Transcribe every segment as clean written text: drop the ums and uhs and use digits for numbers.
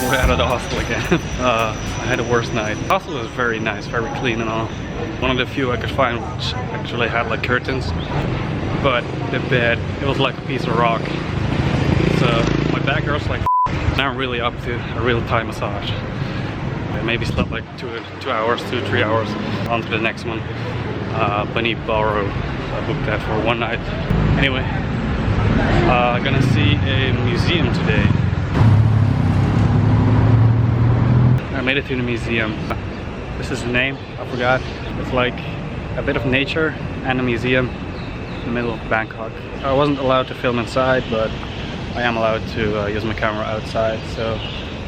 We're out of the hostel again. I had the worst night. The hostel was very nice, very clean and all. One of the few I could find which actually had like curtains. But the bed, it was like a piece of rock. So my back hurts like now I'm really up to a real Thai massage. I maybe slept like 2 hours, 2-3 hours. On to the next one. Bunny Ballroom. I booked that for one night. Anyway, gonna see a museum today. I made it to the museum. This is the name, I forgot. It's like a bit of nature and a museum in the middle of Bangkok. I wasn't allowed to film inside, but I am allowed to use my camera outside. So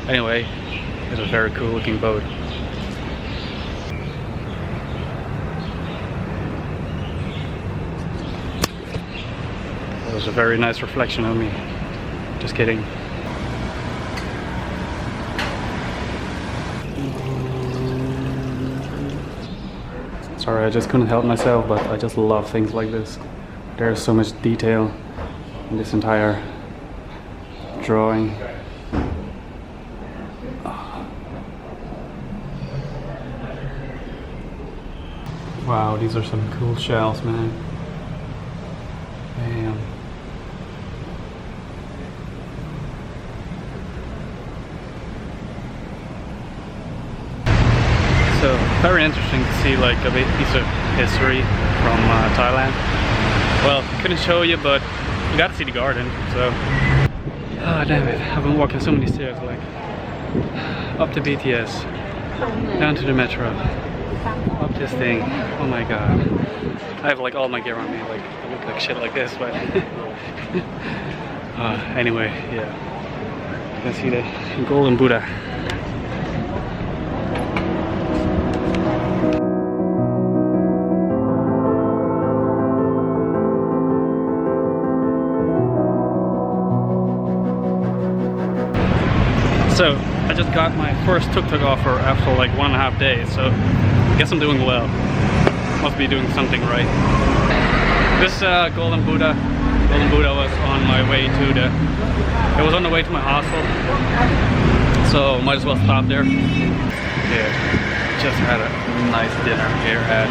anyway, it's a very cool looking boat. It was a very nice reflection of me. Just kidding. Sorry, I just couldn't help myself, but I just love things like this. There's so much detail in this entire drawing. Wow, these are some cool shells, man. Damn. So, very interesting to see like a piece of history from Thailand. Well, couldn't show you, but you got to see the garden, so. Ah, damn it, I've been walking so many stairs, like up to BTS, down to the metro, up this thing. Oh my god. I have like all my gear on me, like I look like shit like this, but anyway, yeah. You can see the golden Buddha. So, I just got my first tuk-tuk offer after like 1.5 days, so I guess I'm doing well. Must be doing something right. This golden Buddha was on my way to it was on the way to my hostel, so might as well stop there. Yeah, just had a nice dinner here at,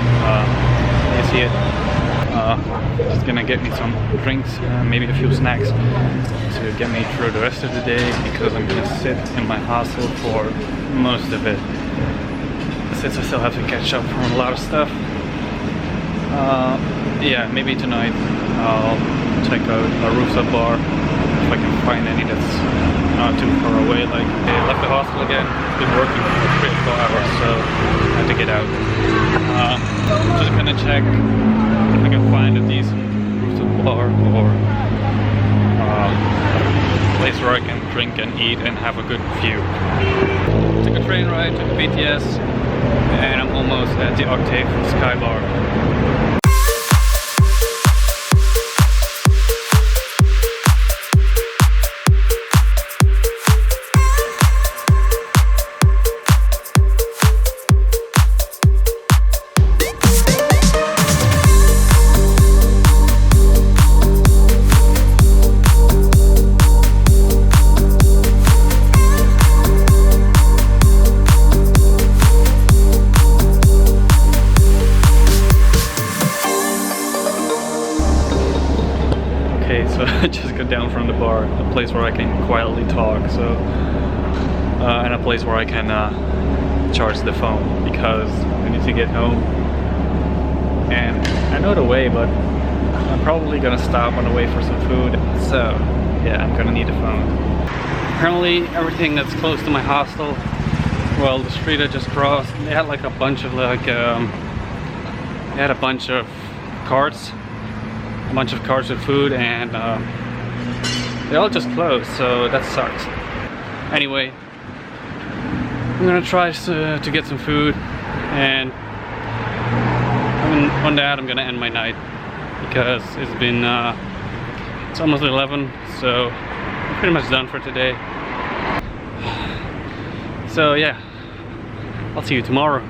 you see it? Just gonna get me some drinks, maybe a few snacks to get me through the rest of the day, because I'm gonna sit in my hostel for most of it, since I still have to catch up on a lot of stuff. Yeah, maybe tonight I'll check out a rooftop bar if I can find any that's not too far away. Like, I left the hostel again, been working for 3 or 4 hours, so I have to get out. Just gonna check if I can find a decent rooftop bar or place where I can drink and eat and have a good view. Took a train ride to the BTS and I'm almost at the Octave Sky Bar. So I just got down from the bar, a place where I can quietly talk, so and a place where I can charge the phone, because I need to get home. And I know the way, but I'm probably gonna stop on the way for some food, so yeah, I'm gonna need a phone. Apparently everything that's close to my hostel, well, the street I just crossed, they had like a bunch of like they had a bunch of carts with food, and they all just closed, so that sucks. Anyway, I'm gonna try to get some food, and on that I'm gonna end my night, because it's been it's almost 11, so I'm pretty much done for today. So yeah, I'll see you tomorrow.